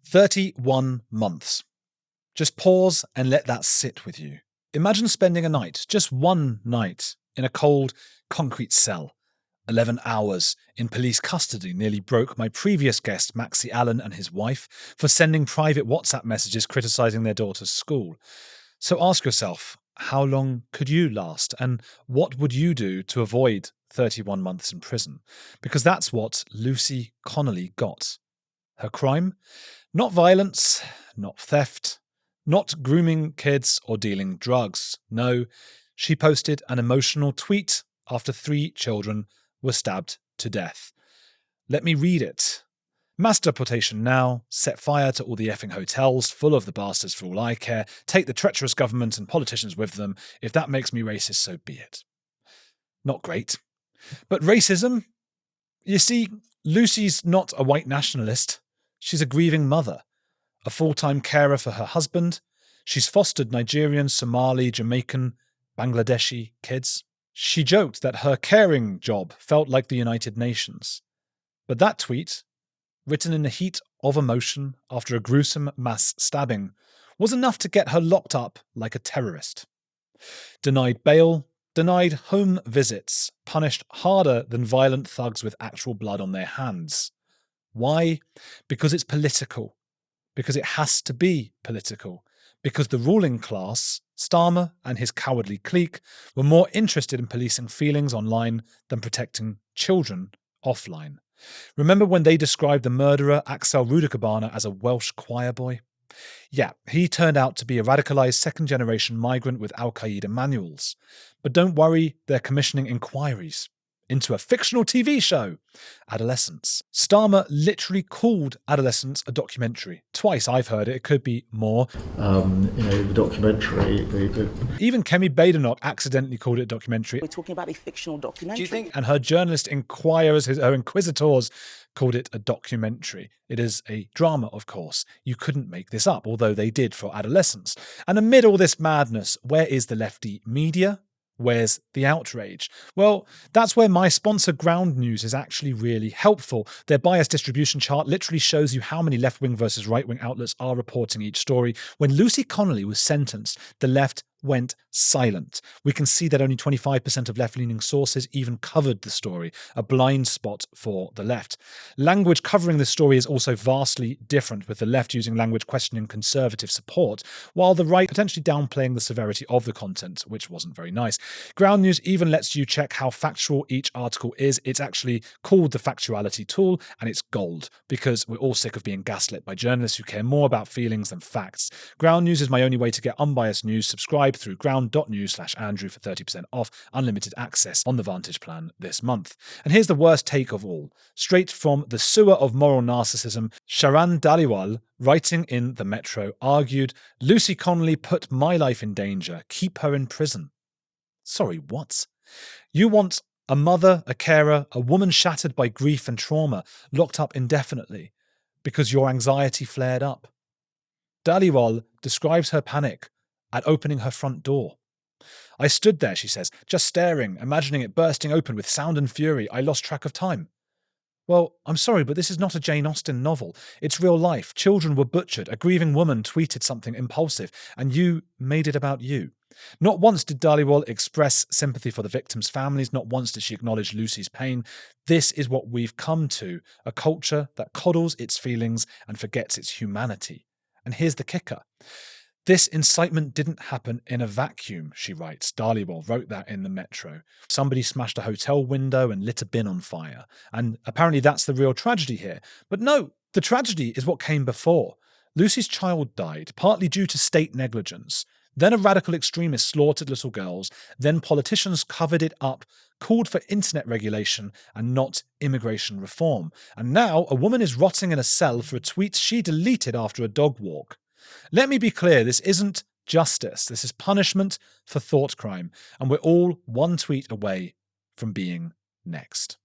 31 months. Just pause and let that sit with you. Imagine spending a night, just one night, in a cold, concrete cell. 11 hours in police custody nearly broke my previous guest, Maxie Allen, and his wife for sending private WhatsApp messages criticising their daughter's school. So ask yourself, how long could you last? And what would you do to avoid 31 months in prison? Because that's what Lucy Connolly got. Her crime? Not violence, not theft, not grooming kids or dealing drugs. No, she posted an emotional tweet after 3 children were stabbed to death. Let me read it. Mass deportation now, set fire to all the effing hotels, full of the bastards for all I care, take the treacherous government and politicians with them. If that makes me racist, so be it. Not great. But racism? You see, Lucy's not a white nationalist. She's a grieving mother, a full-time carer for her husband. She's fostered Nigerian, Somali, Jamaican, Bangladeshi kids. She joked that her caring job felt like the United Nations. But that tweet, written in the heat of emotion after a gruesome mass stabbing, was enough to get her locked up like a terrorist. Denied bail, denied home visits, punished harder than violent thugs with actual blood on their hands. Why? Because it's political. Because it has to be political. Because the ruling class, Starmer and his cowardly clique, were more interested in policing feelings online than protecting children offline. Remember when they described the murderer Axel Rudakubana as a Welsh choir boy? Yeah, he turned out to be a radicalised second-generation migrant with Al-Qaeda manuals. But don't worry, they're commissioning inquiries into a fictional TV show, Adolescence. Starmer literally called Adolescence a documentary. Twice I've heard it. It could be more. The documentary. Even Kemi Badenoch accidentally called it a documentary. We're talking about a fictional documentary. Do you think? And her journalist inquirers, her inquisitors, called it a documentary. It is a drama, of course. You couldn't make this up, although they did for Adolescence. And amid all this madness, where is the lefty media? Where's the outrage? Well, that's where my sponsor Ground News is actually really helpful. Their bias distribution chart literally shows you how many left-wing versus right-wing outlets are reporting each story. When Lucy Connolly was sentenced, the left went silent. We can see that only 25% of left-leaning sources even covered the story, a blind spot for the left. Language covering the story is also vastly different, with the left using language questioning conservative support, while the right potentially downplaying the severity of the content, which wasn't very nice. Ground News even lets you check how factual each article is. It's actually called the factuality tool, and it's gold, because we're all sick of being gaslit by journalists who care more about feelings than facts. Ground News is my only way to get unbiased news. Subscribe through ground.news/Andrew for 30% off unlimited access on the Vantage plan this month. And here's the worst take of all. Straight from the sewer of moral narcissism, Sharan Dhaliwal, writing in the Metro, argued, "Lucy Connolly put my life in danger. Keep her in prison." Sorry, what? You want a mother, a carer, a woman shattered by grief and trauma, locked up indefinitely because your anxiety flared up. Dhaliwal describes her panic at opening her front door. "I stood there," she says, "just staring, imagining it bursting open with sound and fury. I lost track of time." Well, I'm sorry, but this is not a Jane Austen novel. It's real life. Children were butchered. A grieving woman tweeted something impulsive, and you made it about you. Not once did Dhaliwal express sympathy for the victims' families. Not once did she acknowledge Lucy's pain. This is what we've come to, a culture that coddles its feelings and forgets its humanity. And here's the kicker. This incitement didn't happen in a vacuum, she writes. Dhaliwal wrote that in the Metro. Somebody smashed a hotel window and lit a bin on fire. And apparently that's the real tragedy here. But no, the tragedy is what came before. Lucy's child died, partly due to state negligence. Then a radical extremist slaughtered little girls. Then politicians covered it up, called for internet regulation and not immigration reform. And now a woman is rotting in a cell for a tweet she deleted after a dog walk. Let me be clear, this isn't justice. This is punishment for thought crime, and we're all one tweet away from being next.